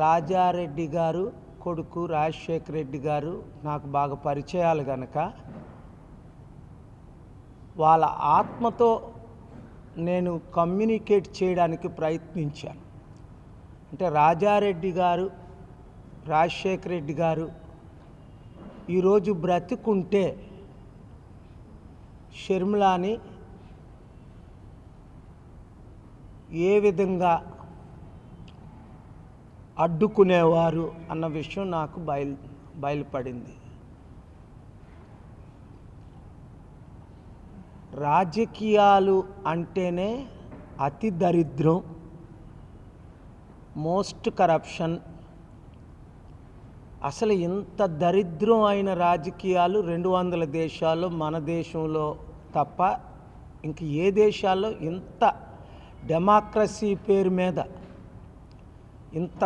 రాజారెడ్డి గారు కొడుకు రాజశేఖర రెడ్డి గారు నాకు బాగా పరిచయాలు కనుక వాళ్ళ ఆత్మతో నేను కమ్యూనికేట్ చేయడానికి ప్రయత్నించాను. అంటే రాజారెడ్డి గారు రాజశేఖర రెడ్డి గారు ఈరోజు బ్రతికుంటే షర్మిలాని ఏ విధంగా అడ్డుకునేవారు అన్న విషయం నాకు బయలుపడింది. రాజకీయాలు అంటేనే అతి దరిద్రం, మోస్ట్ కరప్షన్. అసలు ఇంత దరిద్రం అయిన రాజకీయాలు 200 దేశాల్లో మన దేశంలో తప్ప ఇంక ఏ దేశాల్లో ఇంత డెమోక్రసీ పేరు మీద ఇంత